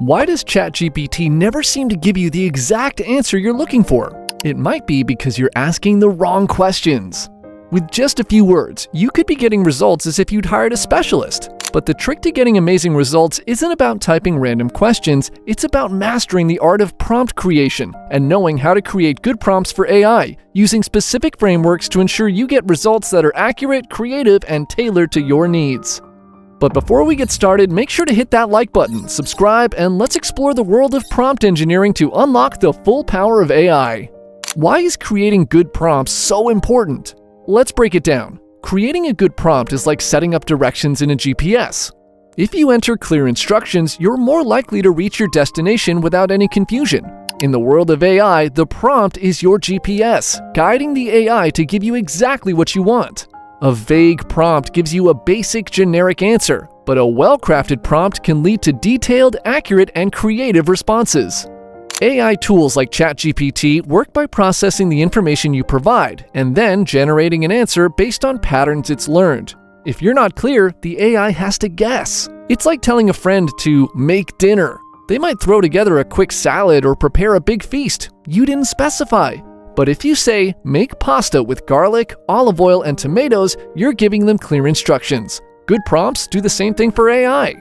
Why does ChatGPT never seem to give you the exact answer you're looking for? It might be because you're asking the wrong questions. With just a few words, you could be getting results as if you'd hired a specialist. But the trick to getting amazing results isn't about typing random questions, it's about mastering the art of prompt creation and knowing how to create good prompts for AI, using specific frameworks to ensure you get results that are accurate, creative, and tailored to your needs. But before we get started, make sure to hit that like button, subscribe, and let's explore the world of prompt engineering to unlock the full power of AI. Why is creating good prompts so important? Let's break it down. Creating a good prompt is like setting up directions in a GPS. If you enter clear instructions, you're more likely to reach your destination without any confusion. In the world of AI, the prompt is your GPS, guiding the AI to give you exactly what you want. A vague prompt gives you a basic, generic answer, but a well-crafted prompt can lead to detailed, accurate, and creative responses. AI tools like ChatGPT work by processing the information you provide and then generating an answer based on patterns it's learned. If you're not clear, the AI has to guess. It's like telling a friend to make dinner. They might throw together a quick salad or prepare a big feast. You didn't specify. But if you say, make pasta with garlic, olive oil, and tomatoes, you're giving them clear instructions. Good prompts do the same thing for AI.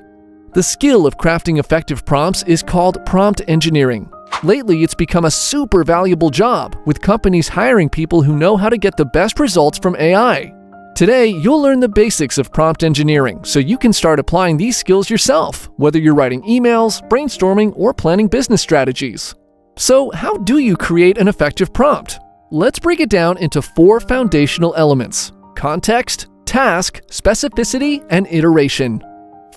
The skill of crafting effective prompts is called prompt engineering. Lately, it's become a super valuable job, with companies hiring people who know how to get the best results from AI. Today, you'll learn the basics of prompt engineering so you can start applying these skills yourself, whether you're writing emails, brainstorming, or planning business strategies. So, how do you create an effective prompt? Let's break it down into 4 foundational elements: context, task, specificity, and iteration.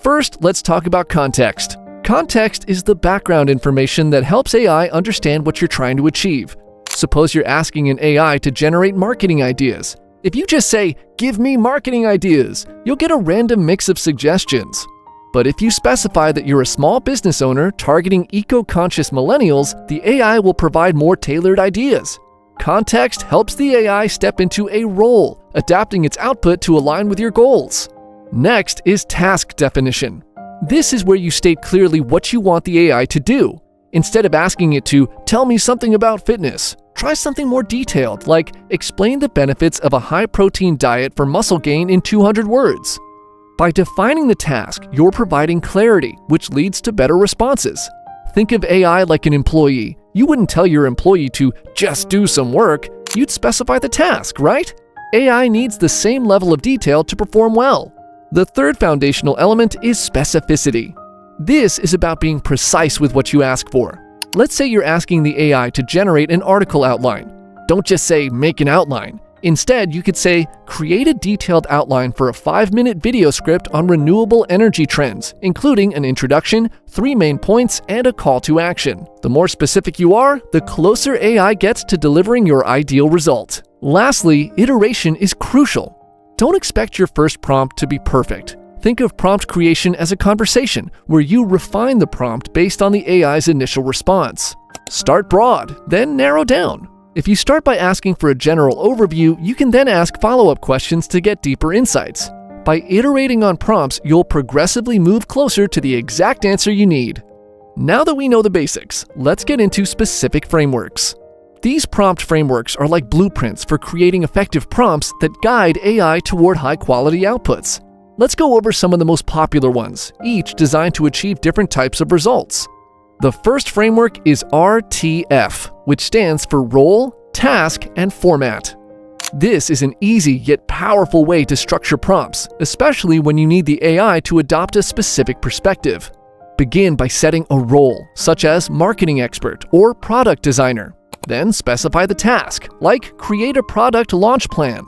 First, let's talk about context. Context is the background information that helps AI understand what you're trying to achieve. Suppose you're asking an AI to generate marketing ideas. If you just say, "Give me marketing ideas," you'll get a random mix of suggestions. But if you specify that you're a small business owner targeting eco-conscious millennials, the AI will provide more tailored ideas. Context helps the AI step into a role, adapting its output to align with your goals. Next is task definition. This is where you state clearly what you want the AI to do. Instead of asking it to tell me something about fitness, try something more detailed, like explain the benefits of a high-protein diet for muscle gain in 200 words. By defining the task, you're providing clarity, which leads to better responses. Think of AI like an employee. You wouldn't tell your employee to just do some work. You'd specify the task, right? AI needs the same level of detail to perform well. The third foundational element is specificity. This is about being precise with what you ask for. Let's say you're asking the AI to generate an article outline. Don't just say, make an outline. Instead, you could say, create a detailed outline for a 5-minute video script on renewable energy trends, including an introduction, 3 main points, and a call to action. The more specific you are, the closer AI gets to delivering your ideal result. Lastly, iteration is crucial. Don't expect your first prompt to be perfect. Think of prompt creation as a conversation where you refine the prompt based on the AI's initial response. Start broad, then narrow down. If you start by asking for a general overview, you can then ask follow-up questions to get deeper insights. By iterating on prompts, you'll progressively move closer to the exact answer you need. Now that we know the basics, let's get into specific frameworks. These prompt frameworks are like blueprints for creating effective prompts that guide AI toward high-quality outputs. Let's go over some of the most popular ones, each designed to achieve different types of results. The first framework is RTF, which stands for Role, Task, and Format. This is an easy yet powerful way to structure prompts, especially when you need the AI to adopt a specific perspective. Begin by setting a role, such as marketing expert or product designer. Then specify the task, like create a product launch plan.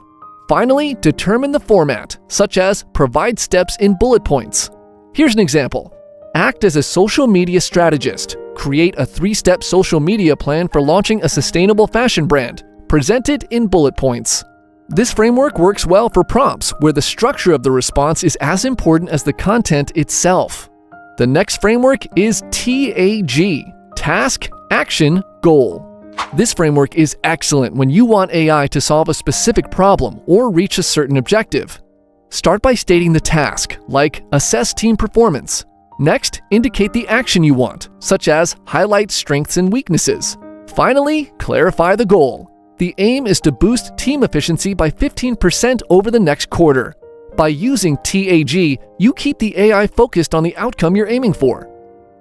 Finally, determine the format, such as provide steps in bullet points. Here's an example. Act as a social media strategist. Create a 3-step social media plan for launching a sustainable fashion brand. Present it in bullet points. This framework works well for prompts where the structure of the response is as important as the content itself. The next framework is TAG, Task, Action, Goal. This framework is excellent when you want AI to solve a specific problem or reach a certain objective. Start by stating the task, like assess team performance. Next, indicate the action you want, such as highlight strengths and weaknesses. Finally, clarify the goal. The aim is to boost team efficiency by 15% over the next quarter. By using TAG, you keep the AI focused on the outcome you're aiming for.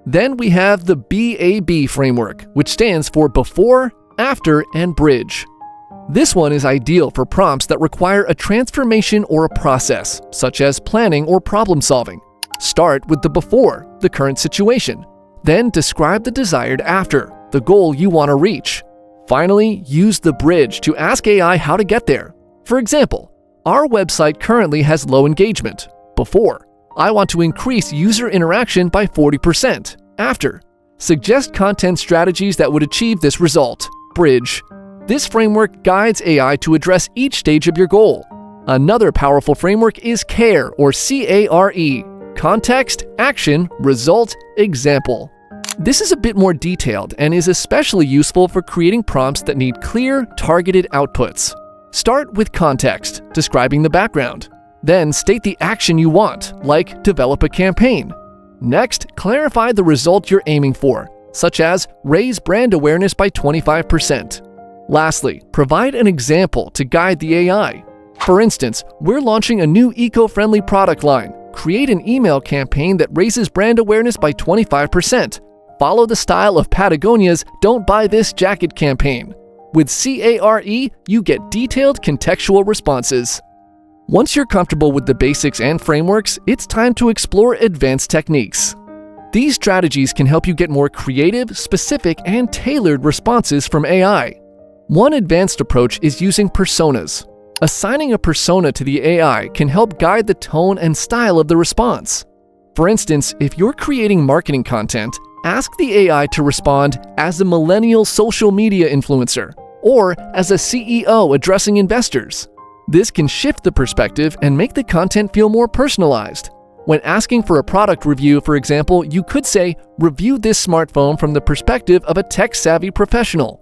Then we have the BAB framework, which stands for before, after, and bridge. This one is ideal for prompts that require a transformation or a process, such as planning or problem solving. Start with the before, the current situation. Then describe the desired after, the goal you want to reach. Finally, use the bridge to ask AI how to get there. For example, our website currently has low engagement. Before, I want to increase user interaction by 40%. After, suggest content strategies that would achieve this result. Bridge. This framework guides AI to address each stage of your goal. Another powerful framework is CARE, or C-A-R-E. Context, action, result, example. This is a bit more detailed and is especially useful for creating prompts that need clear, targeted outputs. Start with context, describing the background. Then state the action you want, like develop a campaign. Next, clarify the result you're aiming for, such as raise brand awareness by 25%. Lastly, provide an example to guide the AI. For instance, we're launching a new eco-friendly product line. Create an email campaign that raises brand awareness by 25%. Follow the style of Patagonia's Don't Buy This Jacket campaign. With CARE, you get detailed contextual responses. Once you're comfortable with the basics and frameworks, it's time to explore advanced techniques. These strategies can help you get more creative, specific, and tailored responses from AI. One advanced approach is using personas. Assigning a persona to the AI can help guide the tone and style of the response. For instance, if you're creating marketing content, ask the AI to respond as a millennial social media influencer or as a CEO addressing investors. This can shift the perspective and make the content feel more personalized. When asking for a product review, for example, you could say, "Review this smartphone from the perspective of a tech-savvy professional."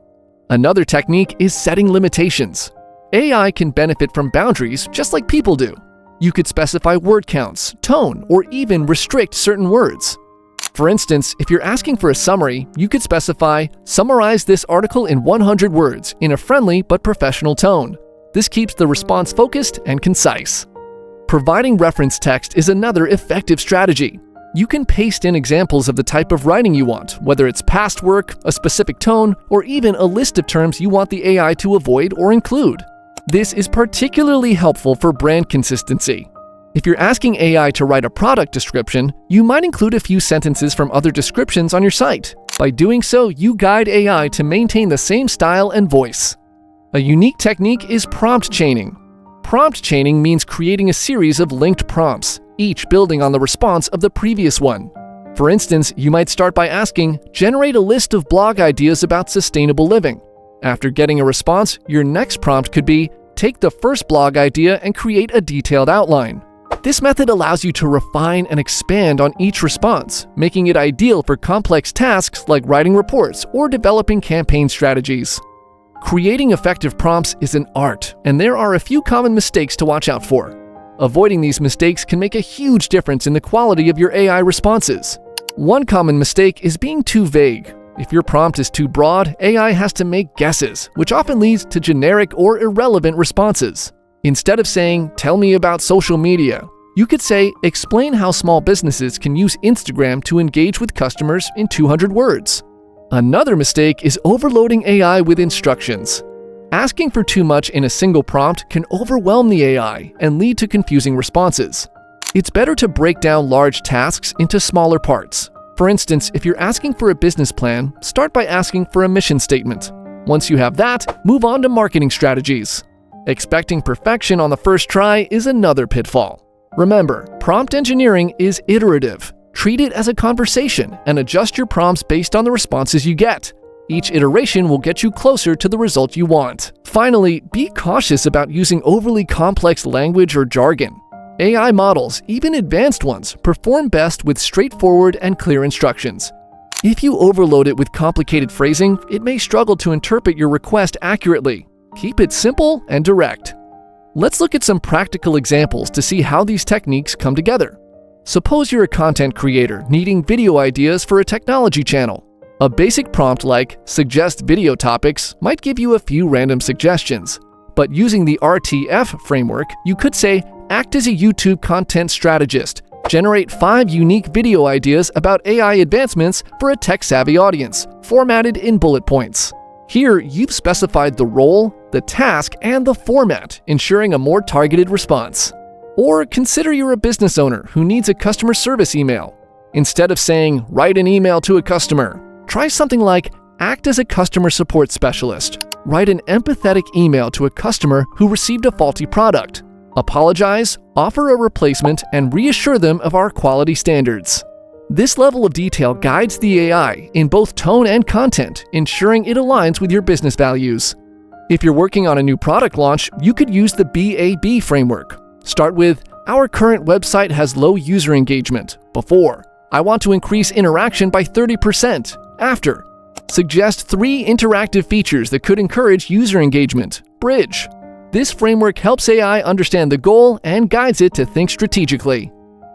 Another technique is setting limitations. AI can benefit from boundaries just like people do. You could specify word counts, tone, or even restrict certain words. For instance, if you're asking for a summary, you could specify, "Summarize this article in 100 words in a friendly but professional tone." This keeps the response focused and concise. Providing reference text is another effective strategy. You can paste in examples of the type of writing you want, whether it's past work, a specific tone, or even a list of terms you want the AI to avoid or include. This is particularly helpful for brand consistency. If you're asking AI to write a product description, you might include a few sentences from other descriptions on your site. By doing so, you guide AI to maintain the same style and voice. A unique technique is prompt chaining. Prompt chaining means creating a series of linked prompts, each building on the response of the previous one. For instance, you might start by asking, "Generate a list of blog ideas about sustainable living." After getting a response, your next prompt could be, "Take the first blog idea and create a detailed outline." This method allows you to refine and expand on each response, making it ideal for complex tasks like writing reports or developing campaign strategies. Creating effective prompts is an art, and there are a few common mistakes to watch out for. Avoiding these mistakes can make a huge difference in the quality of your AI responses. One common mistake is being too vague. If your prompt is too broad, AI has to make guesses, which often leads to generic or irrelevant responses. Instead of saying, "Tell me about social media," you could say, "Explain how small businesses can use Instagram to engage with customers in 200 words." Another mistake is overloading AI with instructions. Asking for too much in a single prompt can overwhelm the AI and lead to confusing responses. It's better to break down large tasks into smaller parts. For instance, if you're asking for a business plan, start by asking for a mission statement. Once you have that, move on to marketing strategies. Expecting perfection on the first try is another pitfall. Remember, prompt engineering is iterative. Treat it as a conversation and adjust your prompts based on the responses you get. Each iteration will get you closer to the result you want. Finally, be cautious about using overly complex language or jargon. AI models, even advanced ones, perform best with straightforward and clear instructions. If you overload it with complicated phrasing, it may struggle to interpret your request accurately. Keep it simple and direct. Let's look at some practical examples to see how these techniques come together. Suppose you're a content creator needing video ideas for a technology channel. A basic prompt like "suggest video topics" might give you a few random suggestions. But using the RTF framework, you could say, "Act as a YouTube content strategist. Generate 5 unique video ideas about AI advancements for a tech-savvy audience, formatted in bullet points." Here, you've specified the role, the task, and the format, ensuring a more targeted response. Or consider you're a business owner who needs a customer service email. Instead of saying, "Write an email to a customer," try something like, "Act as a customer support specialist. Write an empathetic email to a customer who received a faulty product. Apologize, offer a replacement, and reassure them of our quality standards." This level of detail guides the AI in both tone and content, ensuring it aligns with your business values. If you're working on a new product launch, you could use the BAB framework. Start with, "Our current website has low user engagement." Before, "I want to increase interaction by 30%. After, suggest 3 interactive features that could encourage user engagement. Bridge. This framework helps AI understand the goal and guides it to think strategically.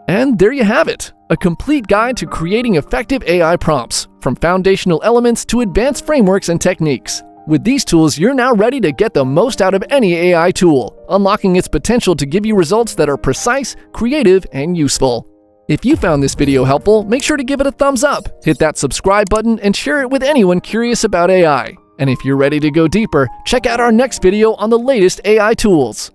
And there you have it, a complete guide to creating effective AI prompts, from foundational elements to advanced frameworks and techniques. With these tools, you're now ready to get the most out of any AI tool, unlocking its potential to give you results that are precise, creative, and useful. If you found this video helpful, make sure to give it a thumbs up, hit that subscribe button, and share it with anyone curious about AI. And if you're ready to go deeper, check out our next video on the latest AI tools.